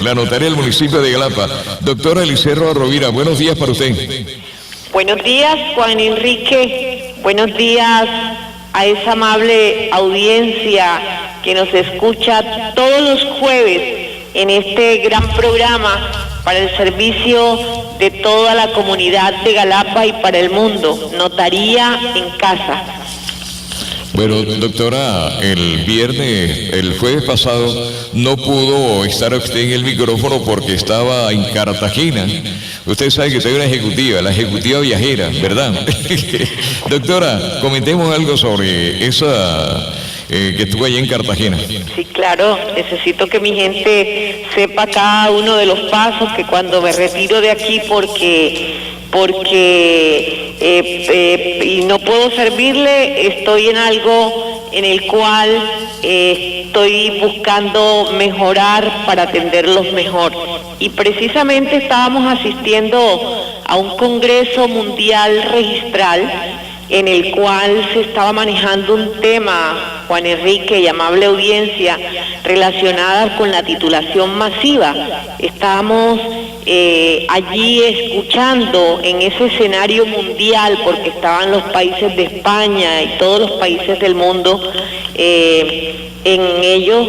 la notaria del municipio de Galapa. Doctora Elicerro Rovira, buenos días para usted. Buenos días, Juan Enrique. Buenos días a esa amable audiencia que nos escucha todos los jueves en este gran programa para el servicio de toda la comunidad de Galapa y para el mundo, Notaría en Casa. Bueno, doctora, el jueves pasado no pudo estar usted en el micrófono porque estaba en Cartagena. Usted sabe que soy una ejecutiva, la ejecutiva viajera, ¿verdad? Doctora, comentemos algo sobre esa que estuvo allí en Cartagena. Sí, claro, necesito que mi gente sepa cada uno de los pasos, que cuando me retiro de aquí y no puedo servirle, estoy en algo en el cual estoy buscando mejorar para atenderlos mejor. Y precisamente estábamos asistiendo a un congreso mundial registral en el cual se estaba manejando un tema, Juan Enrique y amable audiencia, relacionada con la titulación masiva. Estábamos allí escuchando en ese escenario mundial, porque estaban los países de España y todos los países del mundo, en ellos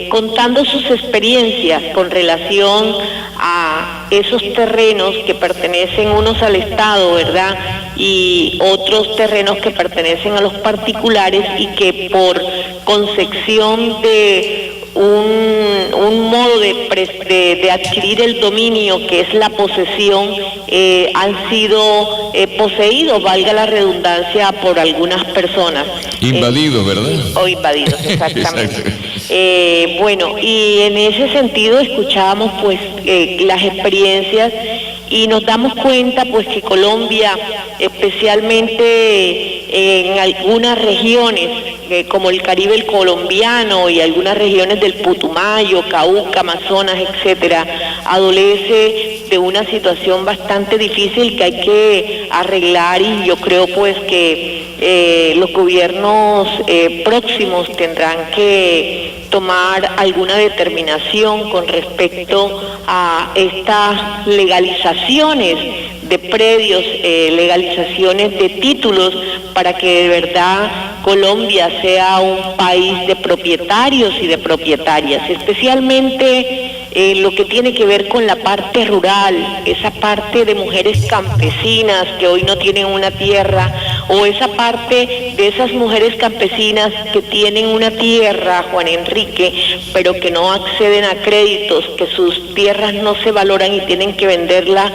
contando sus experiencias con relación a esos terrenos que pertenecen unos al Estado, ¿verdad?, y otros terrenos que pertenecen a los particulares, y que por concepción de un modo de adquirir el dominio, que es la posesión, han sido poseídos, valga la redundancia, por algunas personas. Invadidos, ¿verdad? O invadidos, exactamente. Bueno, y en ese sentido escuchábamos pues las experiencias, y nos damos cuenta pues que Colombia, especialmente en algunas regiones como el Caribe colombiano y algunas regiones del Putumayo, Cauca, Amazonas, etcétera, adolece de una situación bastante difícil que hay que arreglar, y yo creo pues que los gobiernos próximos tendrán que tomar alguna determinación con respecto a estas legalizaciones de predios, legalizaciones de títulos, para que de verdad Colombia sea un país de propietarios y de propietarias, especialmente lo que tiene que ver con la parte rural, esa parte de mujeres campesinas que hoy no tienen una tierra, o esa parte de esas mujeres campesinas que tienen una tierra, Juan Enrique, pero que no acceden a créditos, que sus tierras no se valoran y tienen que venderla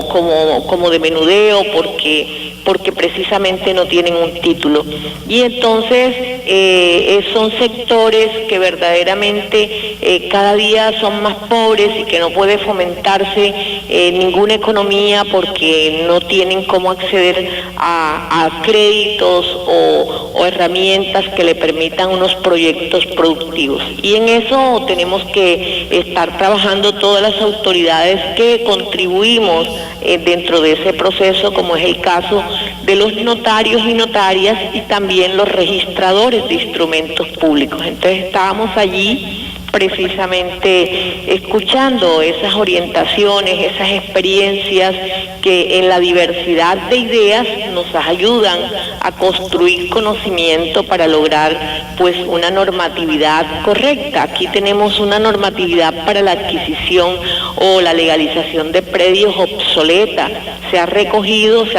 como de menudeo, porque precisamente no tienen un título. Y entonces son sectores que verdaderamente cada día son más pobres y que no puede fomentarse ninguna economía, porque no tienen cómo acceder a créditos o herramientas que le permitan unos proyectos productivos. Y en eso tenemos que estar trabajando todas las autoridades que contribuimos dentro de ese proceso, como es el caso de los notarios y notarias, y también los registradores de instrumentos públicos. Entonces estábamos allí precisamente escuchando esas orientaciones, esas experiencias que en la diversidad de ideas nos ayudan a construir conocimiento para lograr pues una normatividad correcta. Aquí tenemos una normatividad para la adquisición o la legalización de predios obsoleta. Se ha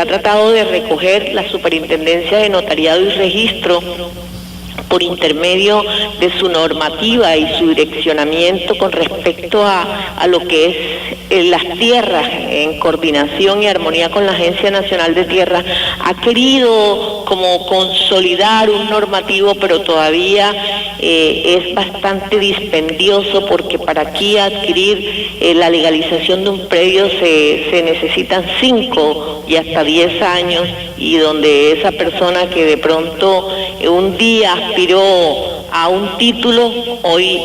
tratado de recoger la Superintendencia de Notariado y Registro por intermedio de su normativa y su direccionamiento con respecto a lo que es las tierras, en coordinación y armonía con la Agencia Nacional de Tierra, ha querido como consolidar un normativo, pero todavía es bastante dispendioso, porque para aquí adquirir la legalización de un predio se necesitan 5 y hasta 10 años, y donde esa persona que de pronto un día aspiró a un título, hoy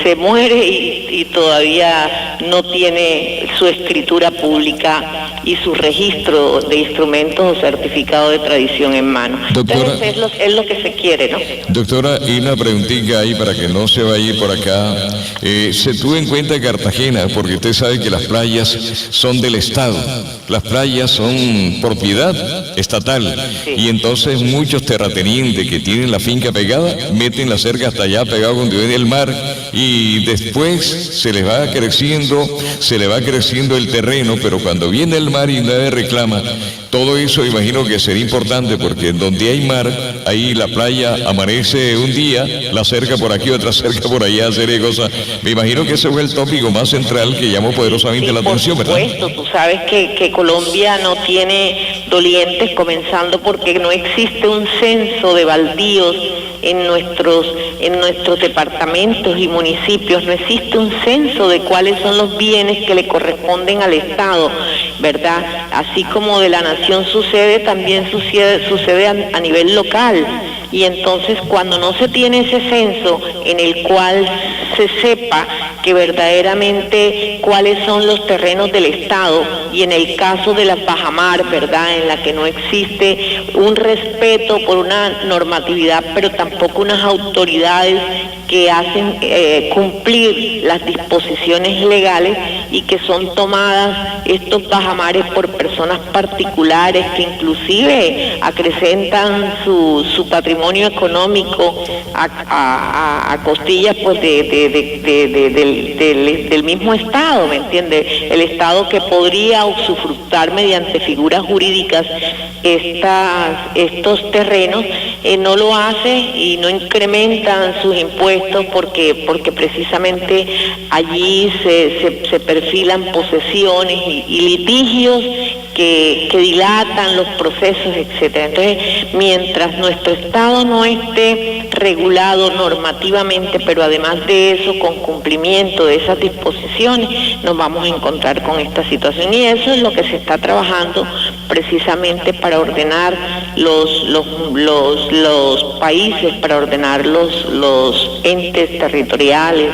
se muere y todavía no tiene su escritura pública y su registro de instrumentos o certificado de tradición en mano. Doctora, entonces es lo que se quiere, ¿no? Doctora, y una preguntita ahí para que no se vaya a ir por acá. Se tuvo en cuenta Cartagena, porque usted sabe que las playas son del Estado, las playas son propiedad estatal, Sí. y entonces muchos terratenientes que tienen la finca pegada meten la cerca hasta allá pegado donde viene el mar, y después se les va creciendo el terreno, pero cuando viene el mar y nadie reclama, todo eso imagino que sería importante, porque donde hay mar, ahí la playa amanece un día, la cerca por aquí, otra cerca por allá, serie de cosas. Me imagino que ese fue el tópico más central que llamó poderosamente la atención, ¿verdad? Por supuesto, tú sabes que Colombia no tiene dolientes, comenzando porque no existe un censo de baldíos en nuestros departamentos y municipios, no existe un censo de cuáles son los bienes que le corresponden al Estado, ¿verdad? Así como de la nación sucede, también sucede a nivel local. Y entonces cuando no se tiene ese censo en el cual se sepa que verdaderamente cuáles son los terrenos del Estado, y en el caso de la bajamar, ¿verdad?, en la que no existe un respeto por una normatividad, pero tampoco unas autoridades que hacen cumplir las disposiciones legales, y que son tomadas estos bajamares por personas particulares que inclusive acrecentan su patrimonio económico a costillas pues del mismo Estado, ¿me entiende? El Estado que podría usufructar mediante figuras jurídicas estos terrenos, no lo hace y no incrementan sus impuestos porque precisamente allí se perfilan posesiones y litigios que dilatan los procesos, etcétera. Entonces, mientras nuestro Estado no esté regulado normativamente, pero además de eso, con cumplimiento de esas disposiciones, nos vamos a encontrar con esta situación. Y eso es lo que se está trabajando precisamente para ordenar los países, para ordenar los entes territoriales,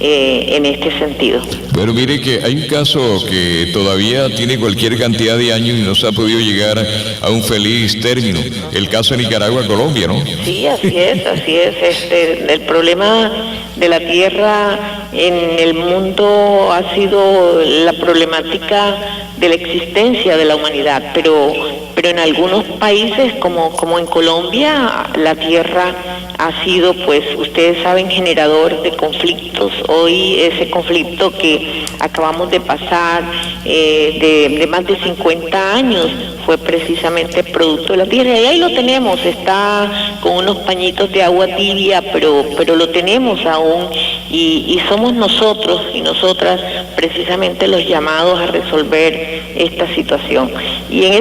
en este sentido. Pero mire que hay un caso que todavía tiene cualquier cantidad de años y no se ha podido llegar a un feliz término. El caso de Nicaragua-Colombia, ¿no? Sí, así es. El problema de la tierra en el mundo ha sido la problemática de la existencia de la humanidad, pero en algunos países como en Colombia, la tierra ha sido, pues ustedes saben, generador de conflictos. Hoy ese conflicto que acabamos de pasar de más de 50 años fue precisamente producto de la tierra, y ahí lo tenemos, está con unos pañitos de agua tibia, pero lo tenemos aún, y somos nosotros y nosotras precisamente los llamados a resolver esta situación. Y en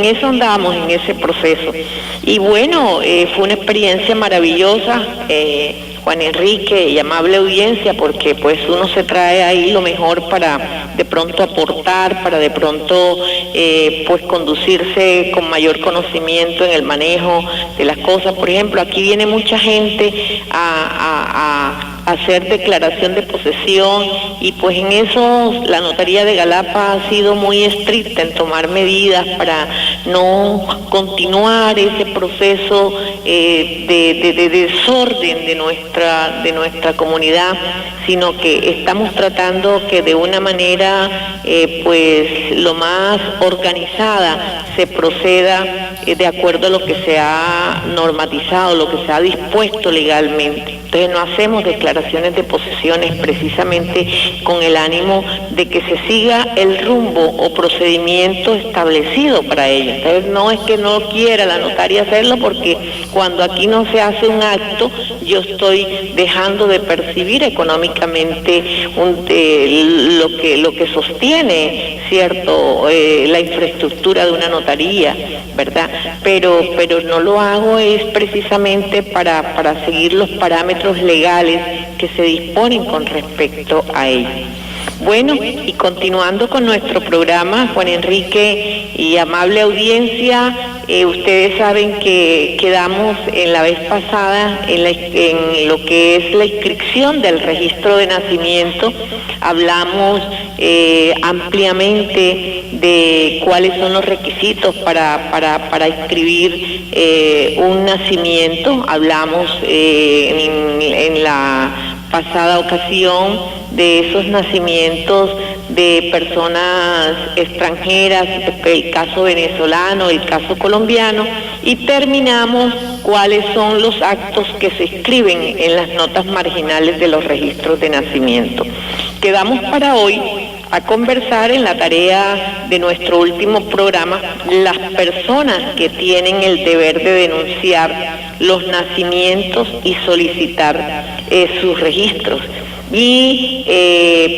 eso andamos, en ese proceso. Y bueno, fue una experiencia maravillosa, Juan Enrique y amable audiencia, porque pues uno se trae ahí lo mejor para de pronto aportar, para de pronto pues conducirse con mayor conocimiento en el manejo de las cosas. Por ejemplo, aquí viene mucha gente a hacer declaración de posesión, y pues en eso la Notaría de Galapa ha sido muy estricta en tomar medidas para no continuar ese proceso de desorden de nuestra comunidad, sino que estamos tratando que de una manera pues lo más organizada se proceda de acuerdo a lo que se ha normatizado, lo que se ha dispuesto legalmente. Entonces no hacemos declaraciones de posesiones precisamente con el ánimo de que se siga el rumbo o procedimiento establecido para ello. Entonces no es que no quiera la notaria hacerlo, porque cuando aquí no se hace un acto, yo estoy dejando de percibir económicamente lo que sostiene, ¿cierto?, la infraestructura de una notaría, ¿verdad? Pero no lo hago es precisamente para seguir los parámetros legales que se disponen con respecto a ello. Bueno, y continuando con nuestro programa, Juan Enrique y amable audiencia, ustedes saben que quedamos en la vez pasada en lo que es la inscripción del registro de nacimiento. Hablamos ampliamente de cuáles son los requisitos para inscribir un nacimiento. Hablamos en la pasada ocasión de esos nacimientos de personas extranjeras, el caso venezolano, el caso colombiano, y terminamos cuáles son los actos que se escriben en las notas marginales de los registros de nacimiento. Quedamos para hoy a conversar en la tarea de nuestro último programa las personas que tienen el deber de denunciar los nacimientos y solicitar sus registros. Y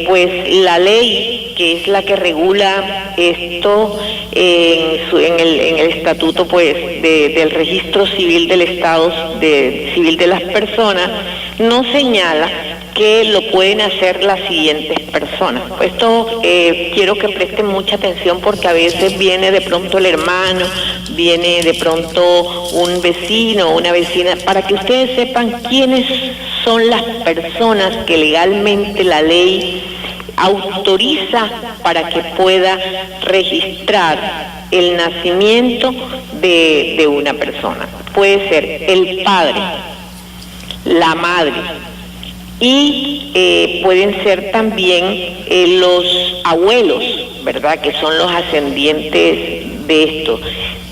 pues la ley, que es la que regula esto en el estatuto pues del registro civil del Estado civil de las personas, nos señala que lo pueden hacer las siguientes personas. Esto quiero que presten mucha atención, porque a veces viene de pronto el hermano, viene de pronto un vecino, una vecina, para que ustedes sepan quiénes son las personas que legalmente la ley autoriza para que pueda registrar el nacimiento de una persona. Puede ser el padre, la madre, y pueden ser también los abuelos, ¿verdad?, que son los ascendientes de esto.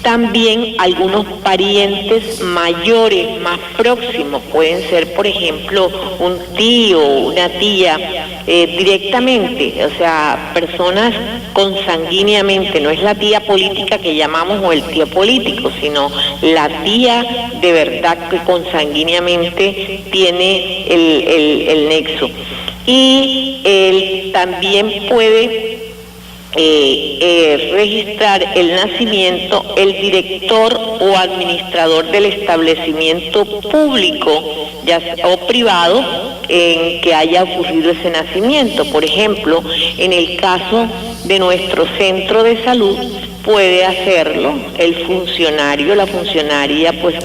También algunos parientes mayores, más próximos, pueden ser, por ejemplo, un tío, una tía, directamente, o sea, personas consanguíneamente, no es la tía política que llamamos o el tío político, sino la tía de verdad que consanguíneamente tiene el nexo. Y él también puede registrar el nacimiento el director o administrador del establecimiento público o privado en que haya ocurrido ese nacimiento. Por ejemplo, en el caso de nuestro centro de salud, puede hacerlo el funcionario, la funcionaria, pues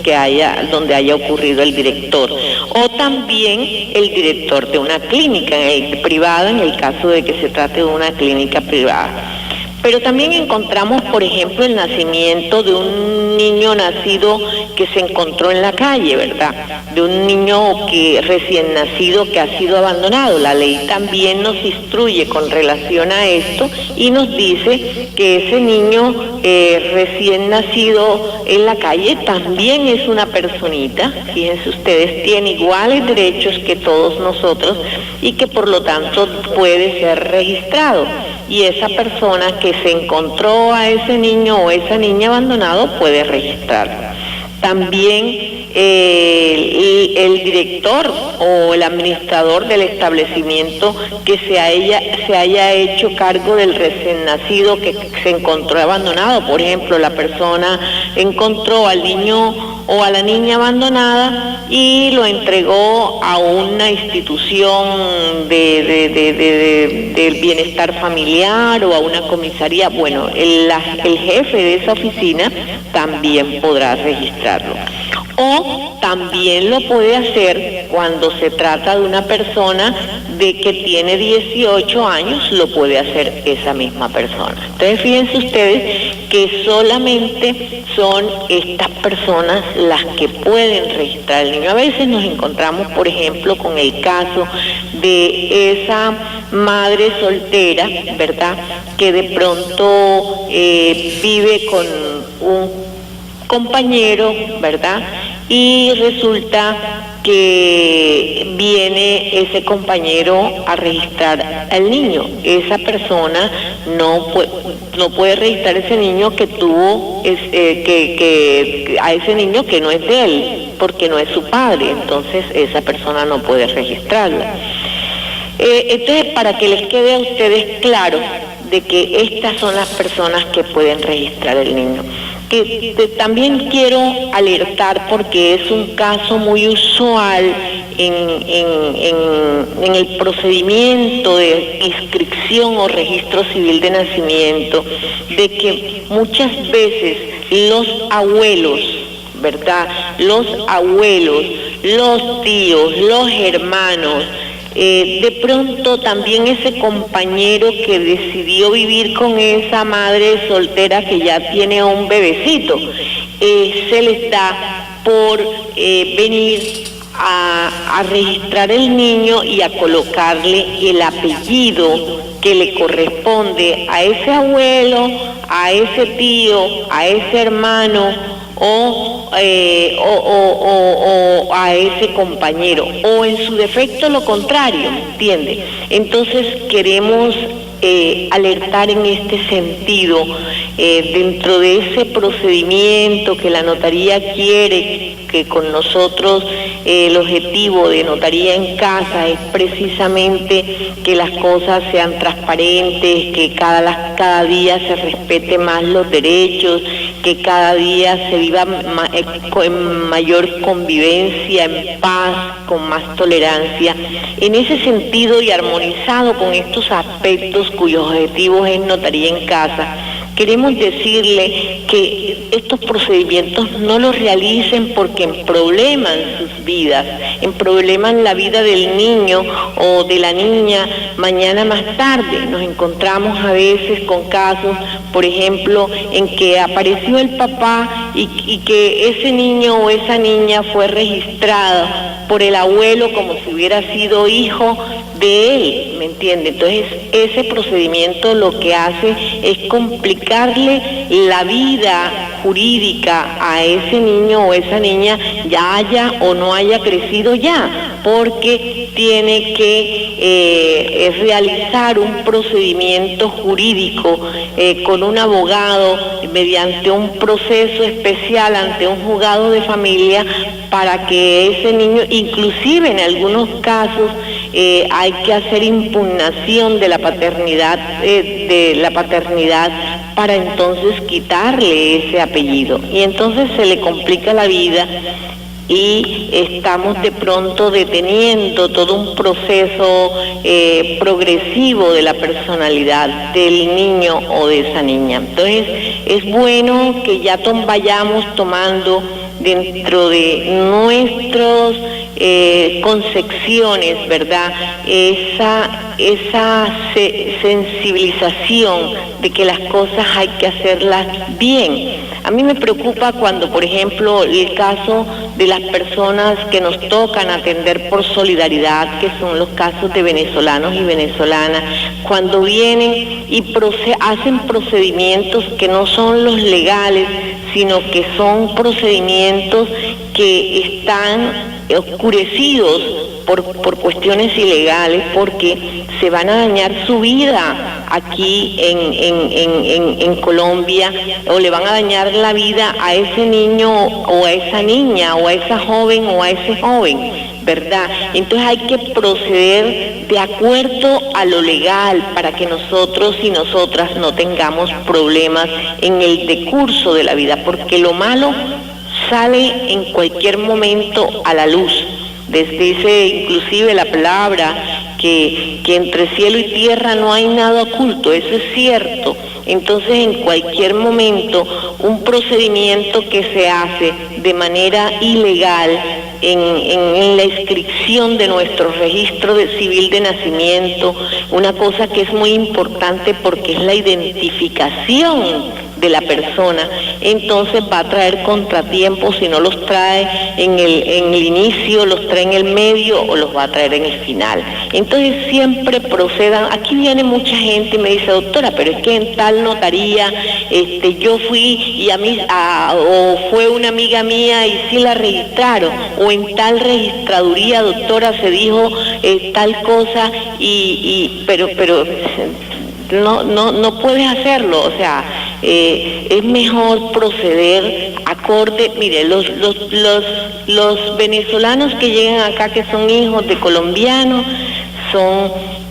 donde haya ocurrido el director, o también el director de una clínica privada, en el caso de que se trate de una clínica privada. Pero también encontramos, por ejemplo, el nacimiento de un niño nacido que se encontró en la calle, ¿verdad? De un niño recién nacido que ha sido abandonado. La ley también nos instruye con relación a esto y nos dice que ese niño recién nacido en la calle también es una personita. Fíjense ustedes, tiene iguales derechos que todos nosotros y que por lo tanto puede ser registrado. Y esa persona que se encontró a ese niño o esa niña abandonado puede registrarlo. También el director o el administrador del establecimiento que se haya hecho cargo del recién nacido que se encontró abandonado. Por ejemplo, la persona encontró al niño o a la niña abandonada y lo entregó a una institución del bienestar familiar o a una comisaría. Bueno, el jefe de esa oficina también podrá registrarlo. O también lo puede hacer cuando se trata de una persona que tiene 18 años, lo puede hacer esa misma persona. Entonces fíjense ustedes que solamente son estas personas las que pueden registrar el niño. A veces nos encontramos, por ejemplo, con el caso de esa madre soltera, ¿verdad?, que de pronto vive con un compañero, ¿verdad?, y resulta que viene ese compañero a registrar al niño. Esa persona no puede registrar ese niño que tuvo a ese niño que no es de él, porque no es su padre. Entonces esa persona no puede registrarlo. Entonces, para que les quede a ustedes claro de que estas son las personas que pueden registrar el niño. Que también quiero alertar, porque es un caso muy usual en el procedimiento de inscripción o registro civil de nacimiento, de que muchas veces los abuelos, ¿verdad? Los abuelos, los tíos, los hermanos, de pronto también ese compañero que decidió vivir con esa madre soltera que ya tiene un bebecito, se les da por venir a registrar el niño y a colocarle el apellido que le corresponde a ese abuelo, a ese tío, a ese hermano o a ese compañero, o en su defecto lo contrario, ¿entiende? Entonces queremos alertar en este sentido, dentro de ese procedimiento que la notaría quiere, que con nosotros el objetivo de Notaría en Casa es precisamente que las cosas sean transparentes, que cada día se respete más los derechos, que cada día se viva en mayor convivencia, en paz, con más tolerancia. En ese sentido y armonizado con estos aspectos cuyos objetivos es Notaría en Casa, queremos decirle que estos procedimientos no los realicen porque emprobleman sus vidas, emprobleman la vida del niño o de la niña mañana más tarde. Nos encontramos a veces con casos, por ejemplo, en que apareció el papá y que ese niño o esa niña fue registrada por el abuelo como si hubiera sido hijo de él, ¿me entiende? Entonces ese procedimiento lo que hace es complicarle la vida jurídica a ese niño o esa niña, ya haya o no haya crecido ya, porque tiene que realizar un procedimiento jurídico con un abogado mediante un proceso especial ante un juzgado de familia para que ese niño, inclusive en algunos casos hay que hacer impugnación de la paternidad para entonces quitarle ese apellido, y entonces se le complica la vida y estamos de pronto deteniendo todo un proceso progresivo de la personalidad del niño o de esa niña. Entonces es bueno que ya vayamos tomando dentro de nuestras concepciones, ¿verdad? Esa sensibilización de que las cosas hay que hacerlas bien. A mí me preocupa cuando, por ejemplo, el caso de las personas que nos tocan atender por solidaridad, que son los casos de venezolanos y venezolanas, cuando vienen y hacen procedimientos que no son los legales, sino que son procedimientos que están oscurecidos por cuestiones ilegales, porque se van a dañar su vida aquí en Colombia, o le van a dañar la vida a ese niño o a esa niña o a esa joven o a ese joven, ¿verdad? Entonces hay que proceder de acuerdo a lo legal para que nosotros y nosotras no tengamos problemas en el decurso de la vida, porque lo malo sale en cualquier momento a la luz. Dice inclusive la palabra que entre cielo y tierra no hay nada oculto, eso es cierto. Entonces en cualquier momento un procedimiento que se hace de manera ilegal en la inscripción de nuestro registro civil de nacimiento, una cosa que es muy importante porque es la identificación de la persona, entonces va a traer contratiempos si no los trae en el inicio, los trae en el medio o los va a traer en el final. Entonces siempre procedan. Aquí viene mucha gente y me dice, doctora, pero es que en tal notaría yo fui y o fue una amiga mía y sí la registraron, o en tal registraduría, doctora, se dijo tal cosa pero no puedes hacerlo. O sea, es mejor proceder acorde. Mire, los venezolanos que llegan acá, que son hijos de colombianos,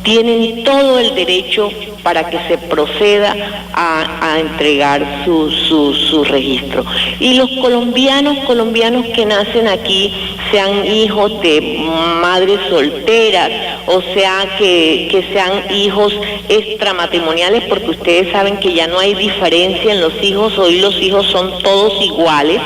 tienen todo el derecho para que se proceda a entregar su registro. Y los colombianos que nacen aquí, sean hijos de madres solteras, o sea que sean hijos extramatrimoniales, porque ustedes saben que ya no hay diferencia en los hijos, hoy los hijos son todos iguales,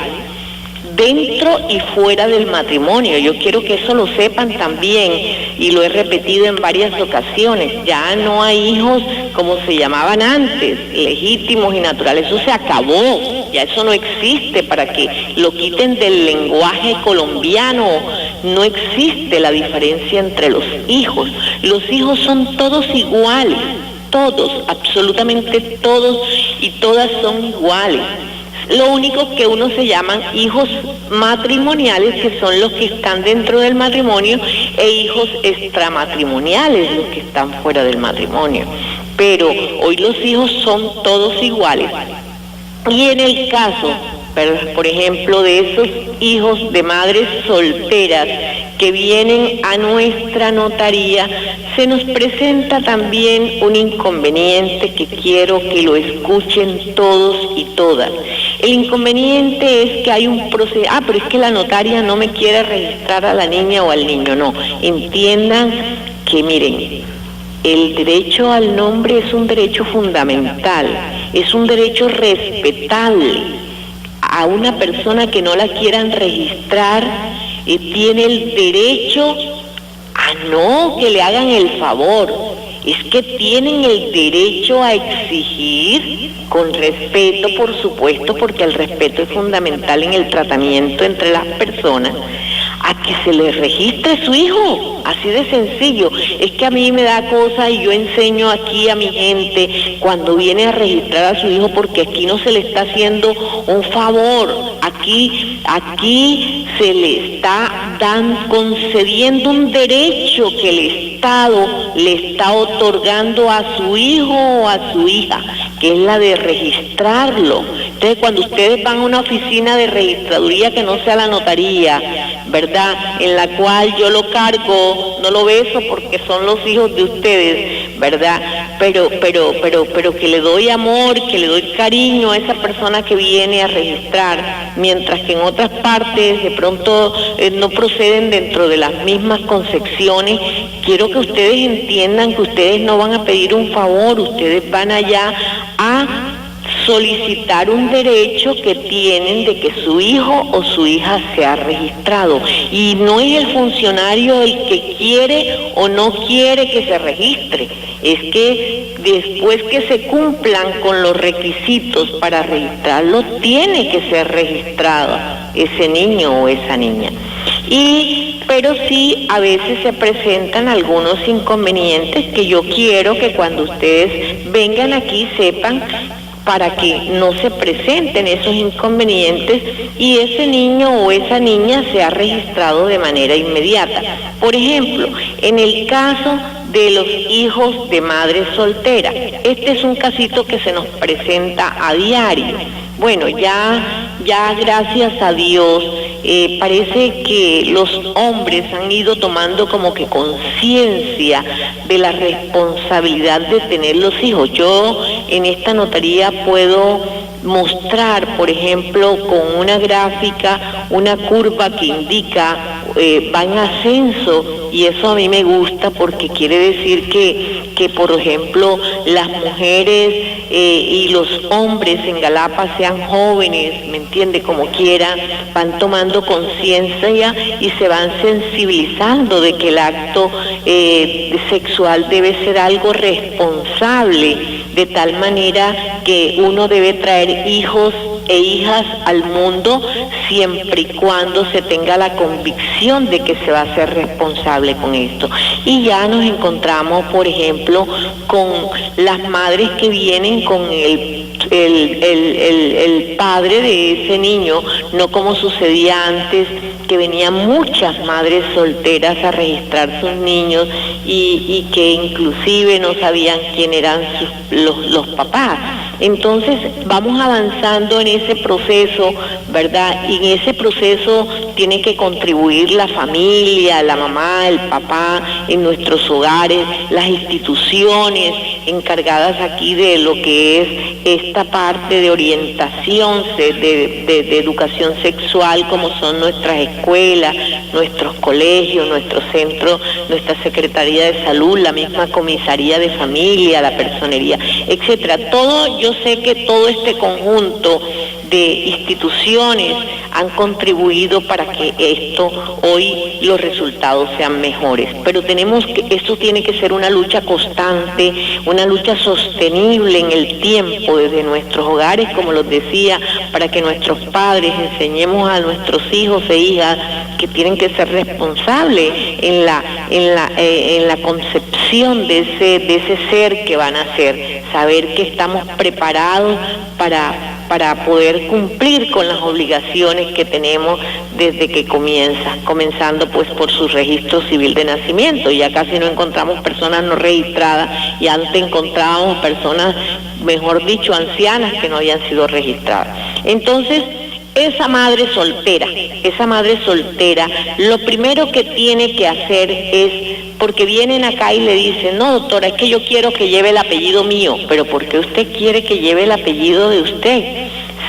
dentro y fuera del matrimonio. Yo quiero que eso lo sepan también, y lo he repetido en varias ocasiones. Ya no hay hijos como se llamaban antes, legítimos y naturales. Eso se acabó, ya eso no existe. Para que lo quiten del lenguaje colombiano, no existe la diferencia entre los hijos. Los hijos son todos iguales, todos, absolutamente todos y todas son iguales. Lo único que unos se llaman hijos matrimoniales, que son los que están dentro del matrimonio, e hijos extramatrimoniales, los que están fuera del matrimonio. Pero hoy los hijos son todos iguales. Y en el caso, por ejemplo, de esos hijos de madres solteras que vienen a nuestra notaría, se nos presenta también un inconveniente que quiero que lo escuchen todos y todas. El inconveniente es que hay un proceso, pero es que la notaria no me quiere registrar a la niña o al niño. No, entiendan que miren, el derecho al nombre es un derecho fundamental, es un derecho respetable. A una persona que no la quieran registrar, tiene el derecho a no que le hagan el favor. Es que tienen el derecho a exigir, con respeto, por supuesto, porque el respeto es fundamental en el tratamiento entre las personas, a que se les registre su hijo, así de sencillo. Es que a mí me da cosa y yo enseño aquí a mi gente cuando viene a registrar a su hijo, porque aquí no se le está haciendo un favor, aquí se le está concediendo un derecho que el Estado le está otorgando a su hijo o a su hija, que es la de registrarlo. Entonces, cuando ustedes van a una oficina de registraduría que no sea la notaría, ¿verdad?, en la cual yo lo cargo, no lo beso porque son los hijos de ustedes, ¿verdad?, pero que le doy amor, que le doy cariño a esa persona que viene a registrar, mientras que en otras partes de pronto no proceden dentro de las mismas concepciones. Quiero que ustedes entiendan que ustedes no van a pedir un favor, ustedes van allá a solicitar un derecho que tienen de que su hijo o su hija sea registrado. Y no es el funcionario el que quiere o no quiere que se registre, es que después que se cumplan con los requisitos para registrarlo, tiene que ser registrado ese niño o esa niña. Pero sí, a veces se presentan algunos inconvenientes que yo quiero que cuando ustedes vengan aquí sepan, para que no se presenten esos inconvenientes y ese niño o esa niña sea registrado de manera inmediata. Por ejemplo, en el caso de los hijos de madres solteras, este es un casito que se nos presenta a diario. Bueno, ya gracias a Dios, parece que los hombres han ido tomando como que conciencia de la responsabilidad de tener los hijos. Yo en esta notaría puedo mostrar, por ejemplo, con una gráfica, una curva que indica va en ascenso, y eso a mí me gusta porque quiere decir que por ejemplo, las mujeres y los hombres en Galapa sean jóvenes, ¿me entiende? Como quieran, van tomando conciencia y se van sensibilizando de que el acto sexual debe ser algo responsable, de tal manera que uno debe traer hijos e hijas al mundo siempre y cuando se tenga la convicción de que se va a ser responsable con esto. Y ya nos encontramos, por ejemplo, con las madres que vienen con el padre de ese niño, no como sucedía antes, que venían muchas madres solteras a registrar sus niños y que inclusive no sabían quién eran los papás. Entonces vamos avanzando en ese proceso, ¿verdad? Y en ese proceso tiene que contribuir la familia, la mamá, el papá, en nuestros hogares, las instituciones, encargadas aquí de lo que es esta parte de orientación, de educación sexual, como son nuestras escuelas, nuestros colegios, nuestros centros, nuestra Secretaría de Salud, la misma Comisaría de Familia, la Personería, etcétera. Todo, yo sé que todo este conjunto de instituciones han contribuido para que hoy los resultados sean mejores, pero esto tiene que ser una lucha constante, una lucha sostenible en el tiempo, desde nuestros hogares, como los decía, para que nuestros padres enseñemos a nuestros hijos e hijas que tienen que ser responsables en la concepción de ese ser que van a ser, saber que estamos preparados para poder cumplir con las obligaciones que tenemos desde que comenzando pues por su registro civil de nacimiento. Ya casi no encontramos personas no registradas, y antes encontrábamos personas, mejor dicho, ancianas que no habían sido registradas. Entonces, esa madre soltera, lo primero que tiene que hacer es, porque vienen acá y le dicen, no, doctora, es que yo quiero que lleve el apellido mío. Pero ¿por qué usted quiere que lleve el apellido de usted?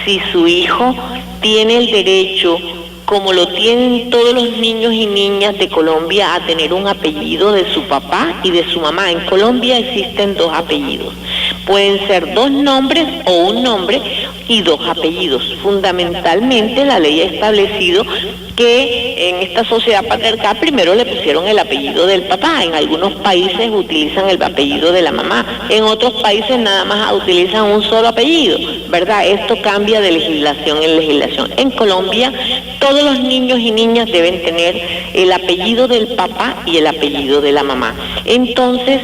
Si su hijo tiene el derecho, como lo tienen todos los niños y niñas de Colombia, a tener un apellido de su papá y de su mamá. En Colombia existen 2 apellidos. Pueden ser 2 nombres o un nombre y 2 apellidos. Fundamentalmente la ley ha establecido que en esta sociedad patriarcal primero le pusieron el apellido del papá. En algunos países utilizan el apellido de la mamá, en otros países nada más utilizan un solo apellido, ¿verdad? Esto cambia de legislación en legislación. En Colombia todos los niños y niñas deben tener el apellido del papá y el apellido de la mamá. Entonces,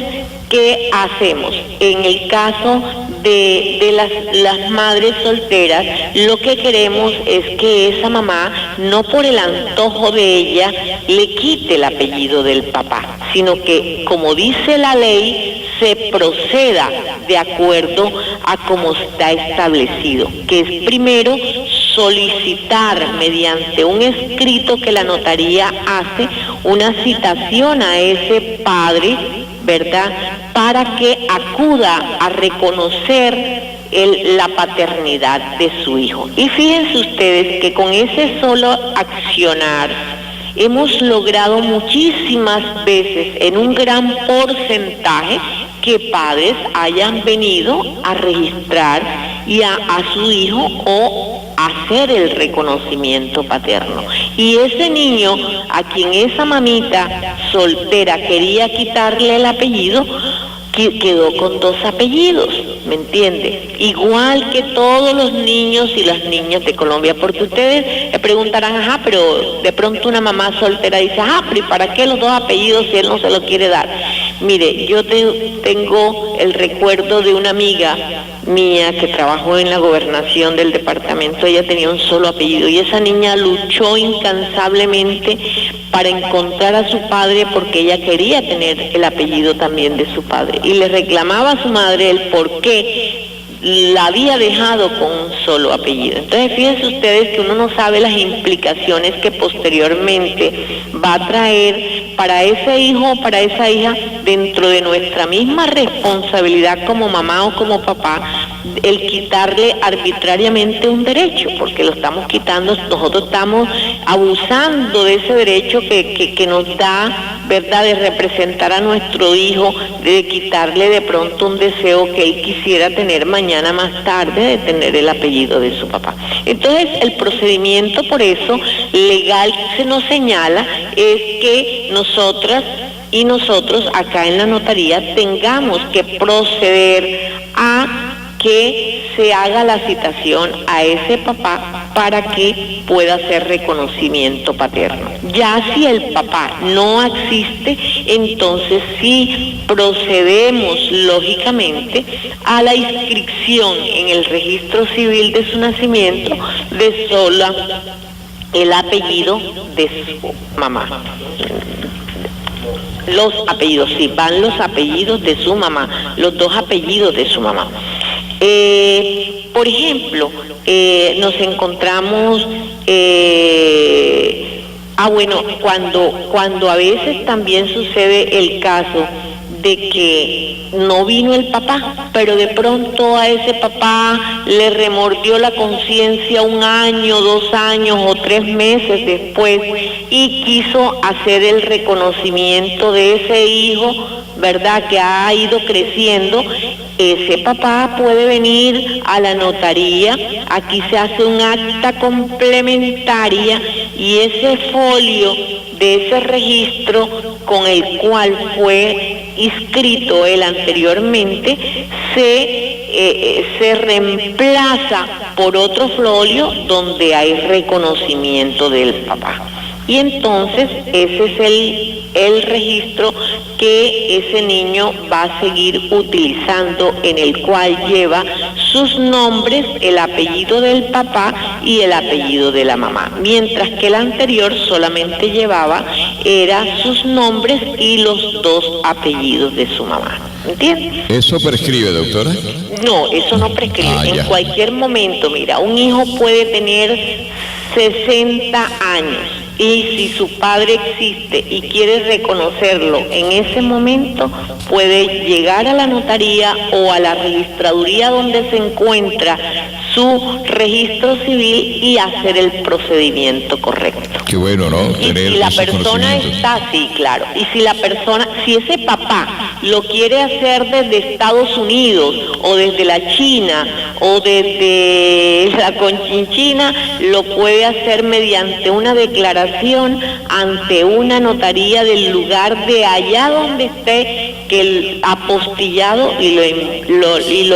¿qué hacemos? En el caso de las madres solteras, lo que queremos es que esa mamá, no por el antojo de ella, le quite el apellido del papá, sino que, como dice la ley, se proceda de acuerdo a como está establecido, que es primero solicitar mediante un escrito que la notaría hace una citación a ese padre, ¿verdad?, para que acuda a reconocer la paternidad de su hijo. Y fíjense ustedes que con ese solo accionar hemos logrado muchísimas veces, en un gran porcentaje, que padres hayan venido a registrar a su hijo o hacer el reconocimiento paterno. Y ese niño a quien esa mamita soltera quería quitarle el apellido, quedó con 2 apellidos, ¿me entiende? Igual que todos los niños y las niñas de Colombia, porque ustedes le preguntarán, pero de pronto una mamá soltera dice, pero ¿y para qué los 2 apellidos si él no se lo quiere dar? Mire, yo tengo el recuerdo de una amiga mía que trabajó en la gobernación del departamento. Ella tenía un solo apellido y esa niña luchó incansablemente para encontrar a su padre, porque ella quería tener el apellido también de su padre, y le reclamaba a su madre el por qué la había dejado con un solo apellido. Entonces fíjense ustedes que uno no sabe las implicaciones que posteriormente va a traer para ese hijo o para esa hija, dentro de nuestra misma responsabilidad como mamá o como papá, el quitarle arbitrariamente un derecho, porque lo estamos quitando, nosotros estamos abusando de ese derecho que nos da, ¿verdad?, de representar a nuestro hijo, de quitarle de pronto un deseo que él quisiera tener mañana más tarde, de tener el apellido de su papá. Entonces el procedimiento, por eso, legal se nos señala, es que nosotras y nosotros acá en la notaría tengamos que proceder a que se haga la citación a ese papá para que pueda hacer reconocimiento paterno. Ya si el papá no existe, entonces sí procedemos lógicamente a la inscripción en el registro civil de su nacimiento de sola el apellido de su mamá. Los apellidos, sí, van los apellidos de su mamá, los 2 apellidos de su mamá. Por ejemplo, nos encontramos, cuando a veces también sucede el caso de que no vino el papá, pero de pronto a ese papá le remordió la conciencia 1 año, 2 años o 3 meses después y quiso hacer el reconocimiento de ese hijo, ¿verdad?, que ha ido creciendo. Ese papá puede venir a la notaría, aquí se hace un acta complementaria y ese folio de ese registro con el cual fue inscrito él anteriormente se reemplaza por otro folio donde hay reconocimiento del papá. Y entonces ese es el registro que ese niño va a seguir utilizando, en el cual lleva sus nombres, el apellido del papá y el apellido de la mamá, mientras que el anterior solamente llevaba sus nombres y los 2 apellidos de su mamá. ¿Entiendes? ¿Eso prescribe, doctora? No, eso no prescribe. En cualquier momento, mira, un hijo puede tener 60 años y si su padre existe y quiere reconocerlo en ese momento, puede llegar a la notaría o a la registraduría donde se encuentra su registro civil y hacer el procedimiento correcto. Qué bueno, ¿no? Y si la persona está, sí, claro, y si ese papá lo quiere hacer desde Estados Unidos o desde la China o desde la Conchinchina, lo puede hacer mediante una declaración ante una notaría del lugar de allá donde esté, que el apostillado y lo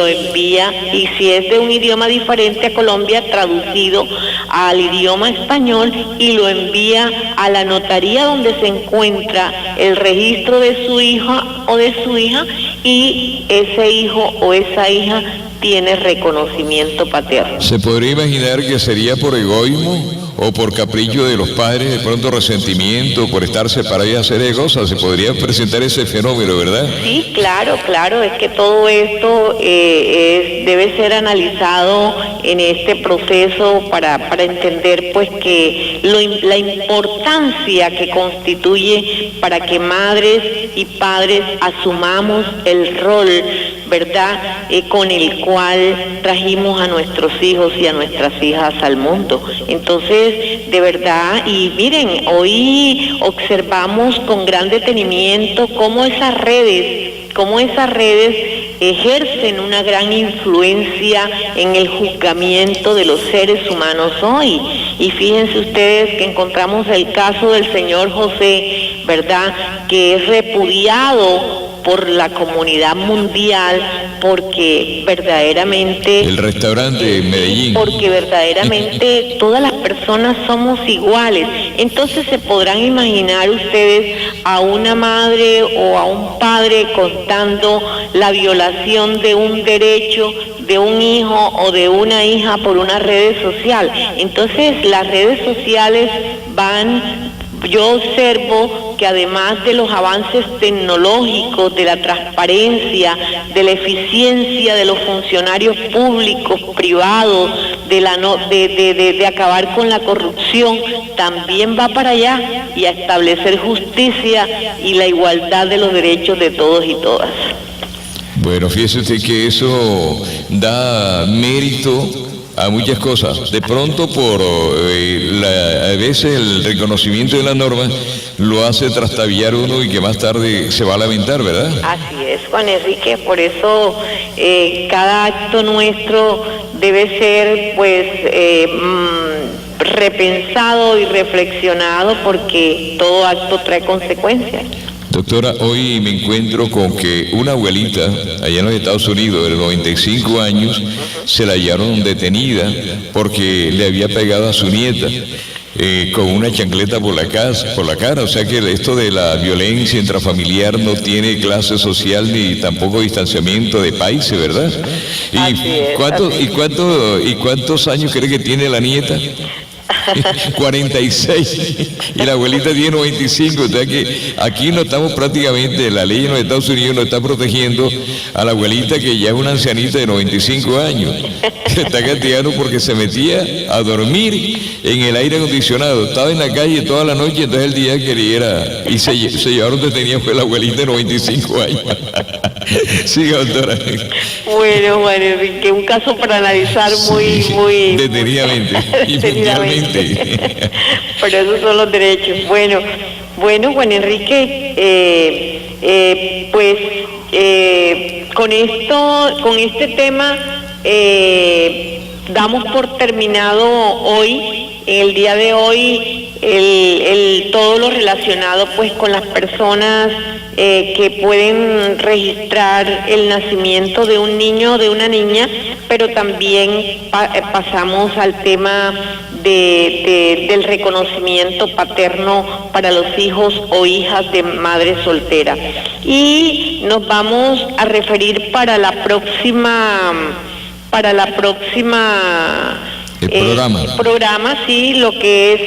envía, y si es de un idioma diferente a Colombia, traducido al idioma español, y lo envía a la notaría donde se encuentra el registro de su hija o de su hija, y ese hijo o esa hija tiene reconocimiento paterno. ¿Se podría imaginar que sería por egoísmo o por capricho de los padres, de pronto resentimiento por estar separados y hacer cosas? Se podría presentar ese fenómeno, ¿verdad? Sí, claro, es que todo esto debe ser analizado en este proceso para entender pues que la importancia que constituye para que madres y padres asumamos el rol, ¿verdad?, con el cual trajimos a nuestros hijos y a nuestras hijas al mundo. Entonces, de verdad, y miren, hoy observamos con gran detenimiento cómo esas redes ejercen una gran influencia en el juzgamiento de los seres humanos hoy. Y fíjense ustedes que encontramos el caso del señor José, ¿verdad?, que es repudiado por la comunidad mundial porque verdaderamente... El restaurante en Medellín. Porque verdaderamente todas las personas somos iguales. Entonces se podrán imaginar ustedes a una madre o a un padre contando la violación de un derecho de un hijo o de una hija por una red social. Entonces las redes sociales yo observo que además de los avances tecnológicos, de la transparencia, de la eficiencia de los funcionarios públicos, privados, de acabar con la corrupción, también va para allá y a establecer justicia y la igualdad de los derechos de todos y todas. Bueno, fíjese usted que eso da mérito a muchas cosas. De pronto a veces el reconocimiento de la norma lo hace trastabillar uno y que más tarde se va a lamentar, ¿verdad? Así es, Juan Enrique, por eso cada acto nuestro debe ser pues repensado y reflexionado, porque todo acto trae consecuencias. Doctora, hoy me encuentro con que una abuelita allá en los Estados Unidos de 95 años se la hallaron detenida porque le había pegado a su nieta con una chancleta por la cara. O sea que esto de la violencia intrafamiliar no tiene clase social ni tampoco distanciamiento de países, ¿verdad? ¿Y cuántos años cree que tiene la nieta? 46 y la abuelita tiene 95, o sea que aquí no estamos prácticamente, la ley en los Estados Unidos no está protegiendo a la abuelita que ya es una ancianita de 95 años, que está castigando porque se metía a dormir en el aire acondicionado, estaba en la calle toda la noche, entonces el día quería y se llevaron donde tenía fue la abuelita de 95 años. Siga, doctora. Bueno, Juan Enrique, un caso para analizar muy detenidamente y mundialmente. Pero esos son los derechos. Bueno, Juan Enrique, con este tema damos por terminado hoy, el día de hoy, todo lo relacionado pues con las personas que pueden registrar el nacimiento de un niño o de una niña, pero también pasamos al tema del reconocimiento paterno para los hijos o hijas de madre soltera. Y nos vamos a referir para la próxima el programa, sí, lo que es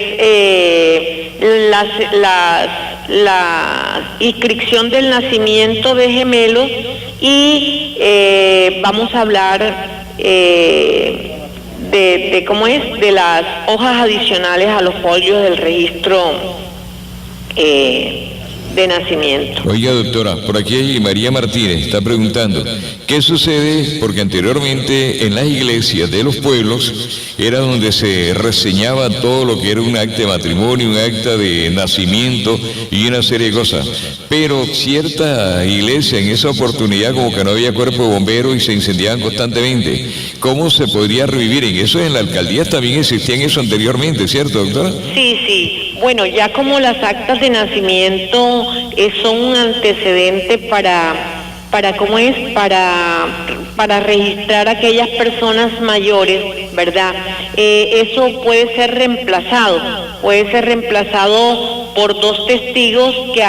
la inscripción del nacimiento de gemelos y vamos a hablar de cómo es, de las hojas adicionales a los folios del registro de nacimiento. Oiga, doctora, por aquí María Martínez está preguntando, ¿qué sucede? Porque anteriormente en las iglesias de los pueblos era donde se reseñaba todo lo que era un acta de matrimonio, un acta de nacimiento y una serie de cosas. Pero cierta iglesia en esa oportunidad como que no había cuerpo de bomberos y se incendiaban constantemente. ¿Cómo se podría revivir en eso? En la alcaldía también existían eso anteriormente, ¿cierto, doctora? Sí. Bueno, ya como las actas de nacimiento son un antecedente para registrar a aquellas personas mayores, ¿verdad? Eso puede ser reemplazado por dos testigos que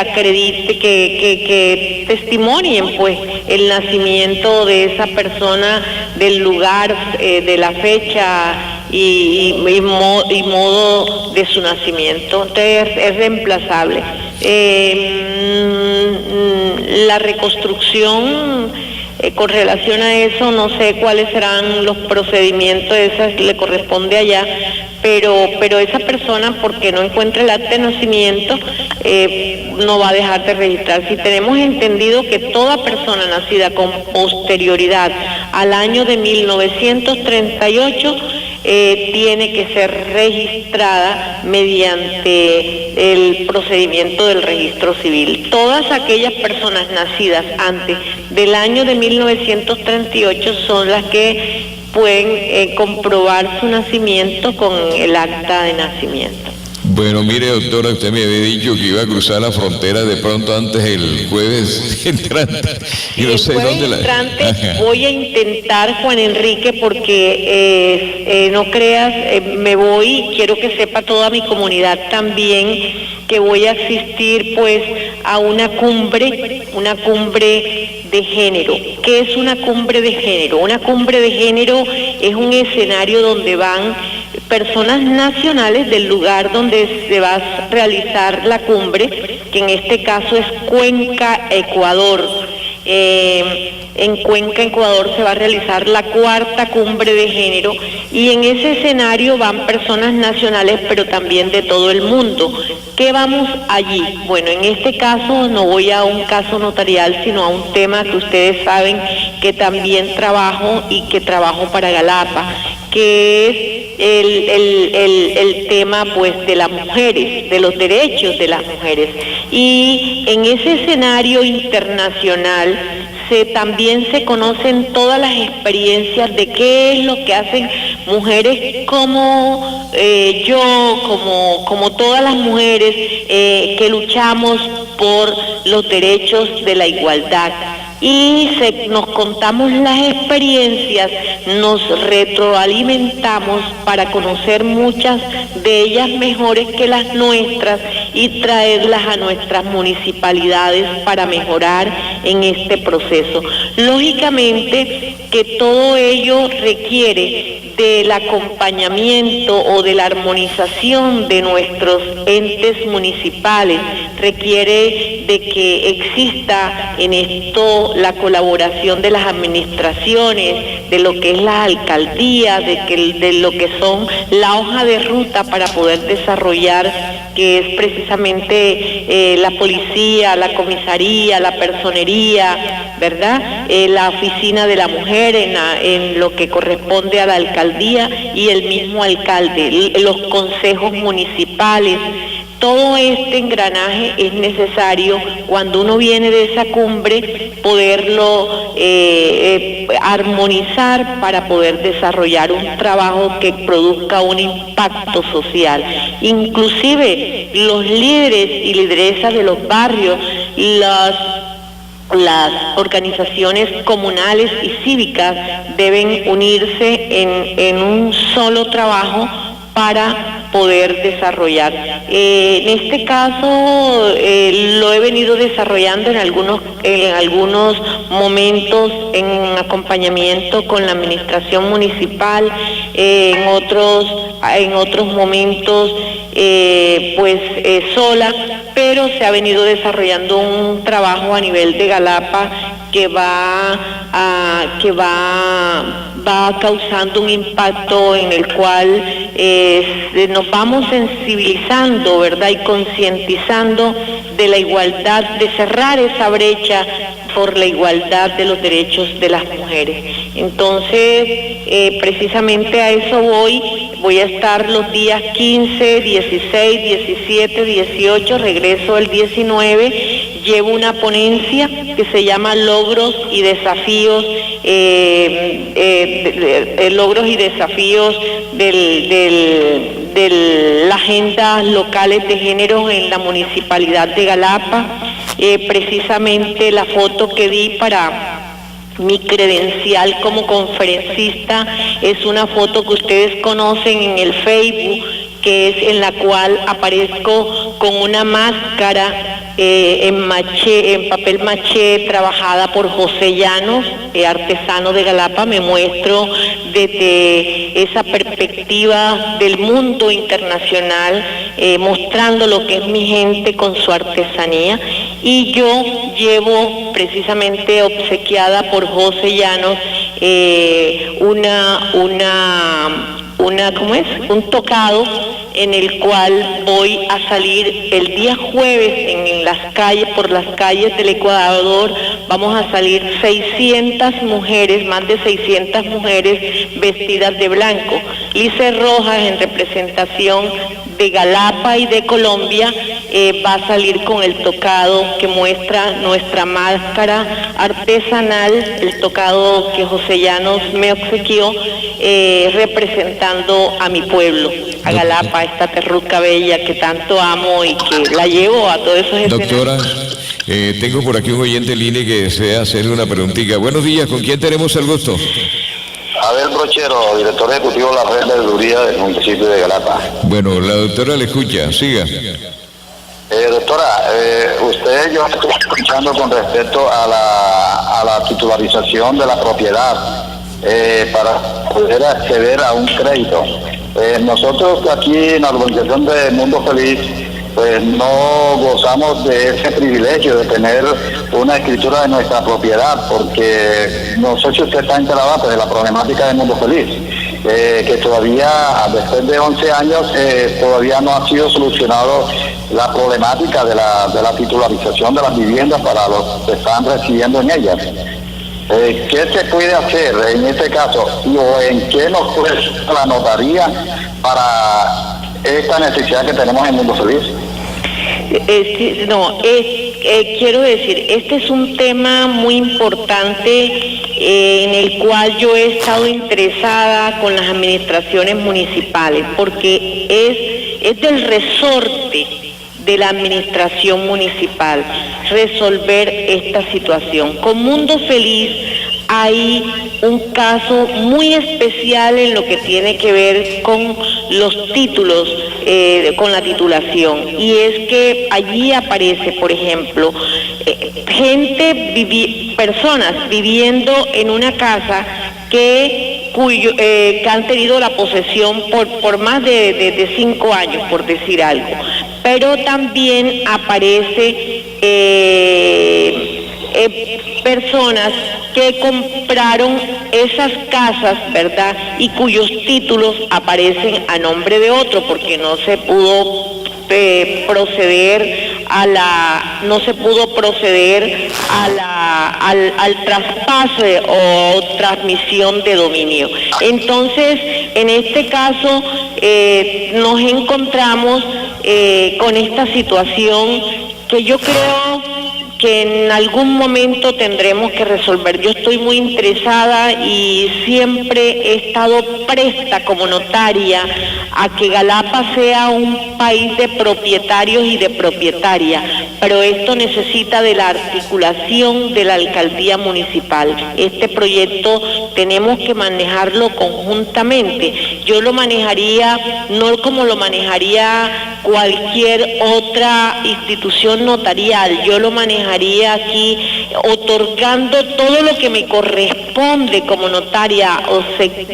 que testimonien pues el nacimiento de esa persona, del lugar, de la fecha y modo de su nacimiento. Entonces es reemplazable. La reconstrucción con relación a eso, no sé cuáles serán los procedimientos, esas le corresponde allá, pero esa persona, porque no encuentra el acta de nacimiento, no va a dejar de registrar. Si tenemos entendido que toda persona nacida con posterioridad al año de 1938 tiene que ser registrada mediante el procedimiento del registro civil. Todas aquellas personas nacidas antes del año de 1938 son las que pueden comprobar su nacimiento con el acta de nacimiento. Bueno, mire, doctora, usted me había dicho que iba a cruzar la frontera de pronto antes el jueves entrante. Y no sé dónde voy a intentar, Juan Enrique, porque no creas, me voy, quiero que sepa toda mi comunidad también que voy a asistir pues a una cumbre de género. ¿Qué es una cumbre de género? Una cumbre de género es un escenario donde van personas nacionales del lugar donde se va a realizar la cumbre, que en este caso es Cuenca, Ecuador. En Cuenca, Ecuador, se va a realizar la cuarta cumbre de género y en ese escenario van personas nacionales, pero también de todo el mundo. ¿Qué vamos allí? Bueno, en este caso no voy a un caso notarial, sino a un tema que ustedes saben que también trabajo y que trabajo para Galapa, que es el tema pues de las mujeres, de los derechos de las mujeres. Y en ese escenario internacional también se conocen todas las experiencias de qué es lo que hacen mujeres como como todas las mujeres que luchamos por los derechos de la igualdad. Y nos contamos las experiencias, nos retroalimentamos para conocer muchas de ellas mejores que las nuestras y traerlas a nuestras municipalidades para mejorar en este proceso. Lógicamente que todo ello requiere del acompañamiento o de la armonización de nuestros entes municipales, requiere de que exista en esto la colaboración de las administraciones, de lo que es las alcaldías, de lo que son la hoja de ruta para poder desarrollar, que es precisamente la policía, la comisaría, la personería, ¿verdad? La oficina de la mujer en lo que corresponde a la alcaldía y el mismo alcalde, los consejos municipales. Todo este engranaje es necesario cuando uno viene de esa cumbre poderlo armonizar para poder desarrollar un trabajo que produzca un impacto social. Inclusive los líderes y lideresas de los barrios, las organizaciones comunales y cívicas deben unirse en un solo trabajo para poder desarrollar. En este caso lo he venido desarrollando en algunos momentos en acompañamiento con la administración municipal, en otros momentos sola, pero se ha venido desarrollando un trabajo a nivel de Galapa que va causando un impacto en el cual nos vamos sensibilizando, ¿verdad? Y concientizando de la igualdad, de cerrar esa brecha por la igualdad de los derechos de las mujeres. Entonces, precisamente a eso voy a estar los días 15, 16, 17, 18, regreso el 19, llevo una ponencia que se llama Logros y Desafíos, logros y desafíos de las agendas locales de género en la municipalidad de Galapa. Precisamente la foto que di para mi credencial como conferencista es una foto que ustedes conocen en el Facebook, que es en la cual aparezco con una máscara en papel maché trabajada por José Llanos, artesano de Galapa. Me muestro desde esa perspectiva del mundo internacional, mostrando lo que es mi gente con su artesanía, y yo llevo precisamente obsequiada por José Llanos un tocado en el cual voy a salir el día jueves en las calles, por las calles del Ecuador. Vamos a salir 600 mujeres, más de 600 mujeres vestidas de blanco. Lice Rojas, en representación de Galapa y de Colombia, va a salir con el tocado que muestra nuestra máscara artesanal, el tocado que José Llanos me obsequió, representando a mi pueblo, a Galapa, esta terruca bella que tanto amo y que la llevo a todos esos escenarios. Doctora, tengo por aquí un oyente en línea que desea hacerle una preguntita. Buenos días, ¿con quién tenemos el gusto? Abel Brochero, director ejecutivo de la red de veeduría del municipio de Galapa. Bueno, la doctora le escucha, siga. Doctora, yo estoy escuchando con respecto a la titularización de la propiedad para poder acceder a un crédito. Nosotros aquí en la organización de Mundo Feliz, pues no gozamos de ese privilegio de tener una escritura de nuestra propiedad, porque no sé si usted está enterado de la problemática de Mundo Feliz, que todavía, después de 11 años, todavía no ha sido solucionado la problemática de la titularización de las viviendas para los que están residiendo en ellas. ¿Qué se puede hacer en este caso? ¿O en qué nos puede la notaría para esta necesidad que tenemos en Mundo Feliz? Quiero decir, este es un tema muy importante en el cual yo he estado interesada con las administraciones municipales, porque es del resorte de la administración municipal resolver esta situación. Con Mundo Feliz hay un caso muy especial en lo que tiene que ver con los títulos, con la titulación, y es que allí aparece, por ejemplo, personas viviendo en una casa que que han tenido la posesión por más de 5 años, por decir algo. Pero también aparece personas que compraron esas casas, ¿verdad? Y cuyos títulos aparecen a nombre de otro, porque no se pudo proceder al traspaso o transmisión de dominio. Entonces, en este caso, nos encontramos con esta situación que yo creo que en algún momento tendremos que resolver. Yo estoy muy interesada y siempre he estado presta como notaria a que Galapa sea un país de propietarios y de propietarias, pero esto necesita de la articulación de la alcaldía municipal. Este proyecto tenemos que manejarlo conjuntamente. Yo lo manejaría no como lo manejaría cualquier otra institución notarial, yo lo manejaría aquí otorgando todo lo que me corresponde como notaria,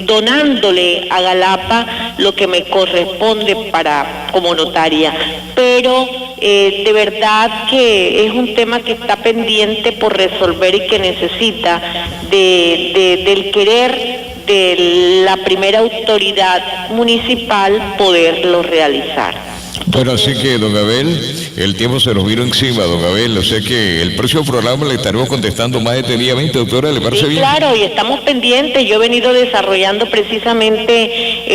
donándole a Galapa lo que me corresponde como notaria. Pero de verdad que es un tema que está pendiente por resolver y que necesita del querer de la primera autoridad municipal poderlo realizar. Bueno, así que, don Abel, el tiempo se nos vino encima, don Abel. O sea que el próximo programa le estaremos contestando más detenidamente, doctora, ¿le parece bien? Claro, y estamos pendientes. Yo he venido desarrollando precisamente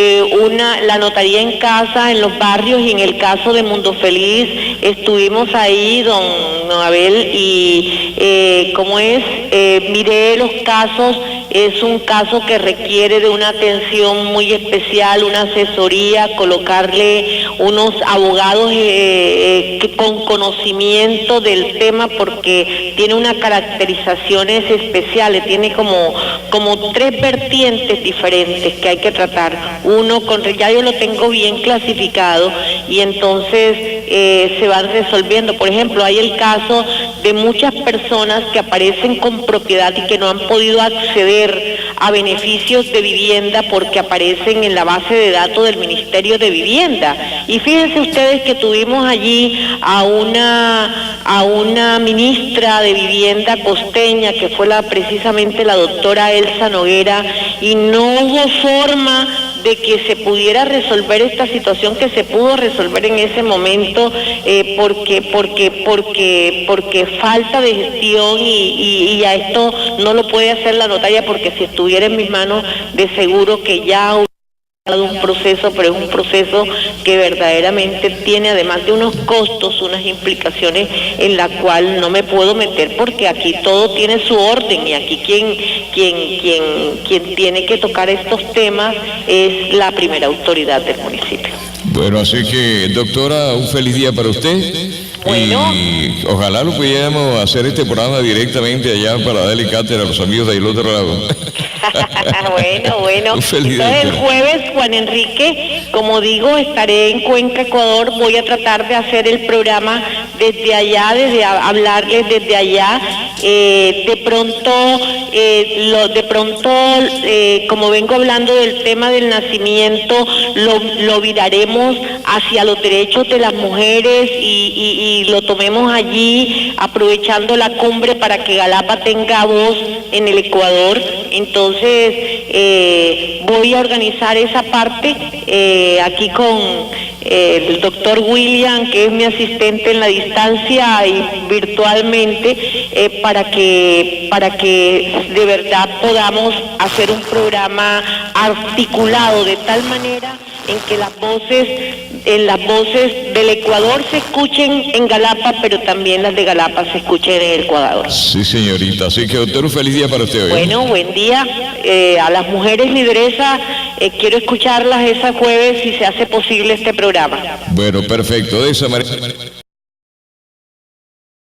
la notaría en casa, en los barrios, y en el caso de Mundo Feliz estuvimos ahí, don Abel, y miré los casos. Es un caso que requiere de una atención muy especial, una asesoría, colocarle unos abogados con conocimiento del tema, porque tiene unas caracterizaciones especiales, tiene como 3 vertientes diferentes que hay que tratar. Uno, ya yo lo tengo bien clasificado, y entonces se van resolviendo. Por ejemplo, hay el caso de muchas personas que aparecen con propiedad y que no han podido acceder a beneficios de vivienda porque aparecen en la base de datos del Ministerio de Vivienda. Y fíjense ustedes que tuvimos allí a una ministra de Vivienda costeña, que fue precisamente la doctora Elsa Noguera, y no hubo forma de que se pudiera resolver esta situación que se pudo resolver en ese momento, porque falta de gestión, y a esto no lo puede hacer la notaria, porque si estuviera en mis manos, de seguro que ya un proceso, pero es un proceso que verdaderamente tiene, además de unos costos, unas implicaciones en la cual no me puedo meter, porque aquí todo tiene su orden, y aquí quien tiene que tocar estos temas es la primera autoridad del municipio. Bueno, así que, doctora, un feliz día para usted. Bueno. Y ojalá lo pudiéramos hacer este programa directamente allá para darle cátedra a los amigos de ahí al otro lado. Bueno. Feliz Entonces el jueves, Juan Enrique, como digo, estaré en Cuenca, Ecuador. Voy a tratar de hacer el programa desde allá, hablarles desde allá. De pronto, como vengo hablando del tema del nacimiento, lo viraremos hacia los derechos de las mujeres y lo tomemos allí, aprovechando la cumbre para que Galapa tenga voz en el Ecuador. Entonces, voy a organizar esa parte aquí con el doctor William, que es mi asistente en la distancia y virtualmente, para que de verdad podamos hacer un programa articulado de tal manera en que las voces del Ecuador se escuchen en Galapa, pero también las de Galapa se escuchen en el Ecuador. Sí, señorita. Así que, doctor, un feliz día para usted hoy. Bueno, buen día. A las mujeres lideresas, quiero escucharlas ese jueves si se hace posible este programa. Bueno, perfecto. De esa manera.